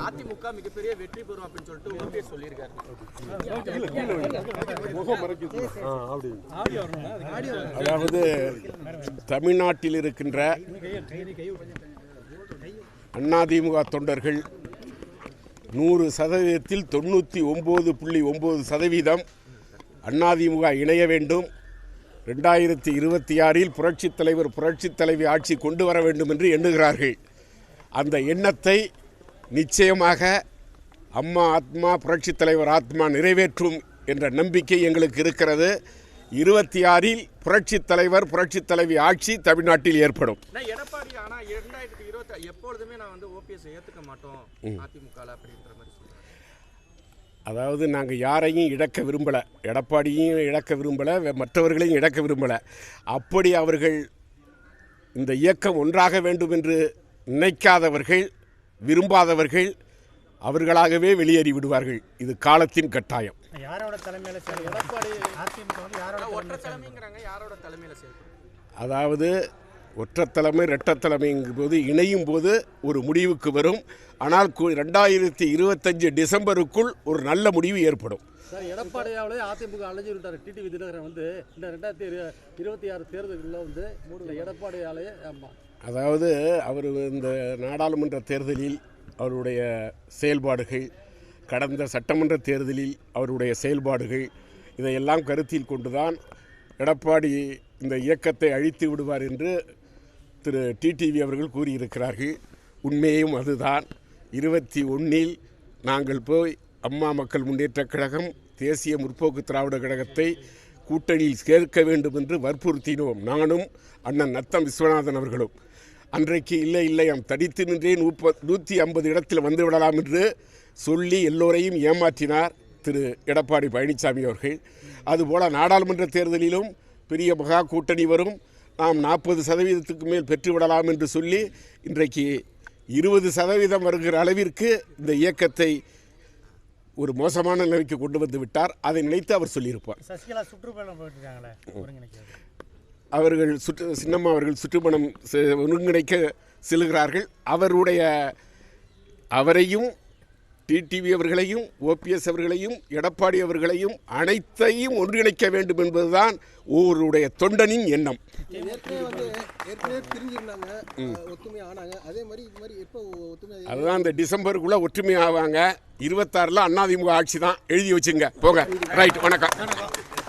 அதிமுக மிகப்பெரிய வெற்றி பெறும் அப்படின்னு சொல்லிட்டு ஓபிஎஸ் சொல்லியிருக்காரு. அதாவது தமிழ்நாட்டில் இருக்கின்ற அதிமுக தொண்டர்கள் 100%த்தில் 99.9% அதிமுக இணைய வேண்டும், 2026 புரட்சித் தலைவர் புரட்சித் தலைவி ஆட்சி கொண்டு வர வேண்டும் என்று எண்ணுகிறார்கள். அந்த எண்ணத்தை நிச்சயமாக அம்மா ஆத்மா புரட்சித் தலைவர் ஆத்மா நிறைவேற்றும் என்ற நம்பிக்கை எங்களுக்கு இருக்கிறது. 26 புரட்சித் தலைவர் புரட்சித் தலைவி ஆட்சி தமிழ்நாட்டில் ஏற்படும். எடப்பாடி ஆனா 2020 எப்பொழுதுமே நான் ஓபிஎஸ் ஏத்துக்க மாட்டோம் அதிமுக அப்படின்ற மாதிரி சொல்றேன். அதாவது நாங்கள் யாரையும் இழக்க விரும்பலை, எடப்பாடியும் இழக்க விரும்பலை, மற்றவர்களையும் இழக்க விரும்பலை. அப்படி அவர்கள் இந்த இயக்கம் ஒன்றாக வேண்டும் என்று நினைக்காதவர்கள், விரும்பாதவர்கள் அவர்களாகவே வெளியேறி விடுவார்கள். இது காலத்தின் கட்டாயம். யாரோட தலைமையில் எடப்பாடி அதிமுக ஒற்றை தலைமைங்கிறாங்க, யாரோட தலைமையில் செயல்படும்? அதாவது ஒற்றை தலைமை இரட்டை தலைமைங்கும் போது இணையும் போது ஒரு முடிவுக்கு வரும். ஆனால் 2025 டிசம்பருக்குள் ஒரு நல்ல முடிவு ஏற்படும். சார், எடப்பாடியாவில் அதிமுக அலைஞ்சு விட்டார். டிடிவி தினகரன் வந்து இந்த 2026 தேர்தலில் எடப்பாடியாலே அதாவது அவர் இந்த நாடாளுமன்ற தேர்தலில் அவருடைய செயல்பாடுகள், கடந்த சட்டமன்ற தேர்தலில் அவருடைய செயல்பாடுகள், இதையெல்லாம் கருத்தில் கொண்டுதான் எடப்பாடி இந்த இயக்கத்தை அழித்து விடுவார் என்று திரு டிடிவி அவர்கள் கூறியிருக்கிறார்கள். உண்மையும் அதுதான். 21 நாங்கள் போய் அம்மா மக்கள் முன்னேற்றக் கழகம், தேசிய முற்போக்கு திராவிட கழகத்தை கூட்டணியில் சேர்க்க வேண்டும் என்று வற்புறுத்தினோம். நானும் அண்ணன் நத்தம் விஸ்வநாதன் அவர்களும். அன்றைக்கு இல்லை தடித்து நின்றே 150 இடத்தில் வந்து விடலாம் என்று சொல்லி எல்லோரையும் ஏமாற்றினார் திரு எடப்பாடி பழனிசாமி அவர்கள். அதுபோல் நாடாளுமன்ற தேர்தலிலும் பெரிய மகா கூட்டணி வரும், நாம் 40% மேல் பெற்றுவிடலாம் என்று சொல்லி இன்றைக்கு 20% வருகிற அளவிற்கு இந்த இயக்கத்தை ஒரு மோசமான நிலைக்கு கொண்டு வந்து விட்டார். அதை நினைத்து அவர் சொல்லியிருப்பார். சசிகலா சுற்றுப்பயணம் போயிட்டுருக்காங்களே, அவர்கள் சின்னம்மா அவர்கள் சுற்றுப்பயணம் ஒருங்கிணைக்க செல்கிறார்கள். அவரையும் டிடிவி அவர்களையும் ஓபிஎஸ் அவர்களையும் எடப்பாடி அவர்களையும் அனைத்தையும் ஒன்றிணைக்க வேண்டும் என்பதுதான் ஒருவருடைய தொண்டனின் எண்ணம். அதுதான் இந்த டிசம்பருக்குள்ள ஒற்றுமை ஆவாங்க. 26 அதிமுக ஆட்சி தான், எழுதி வச்சுங்க. போங்க. ரைட், வணக்கம்.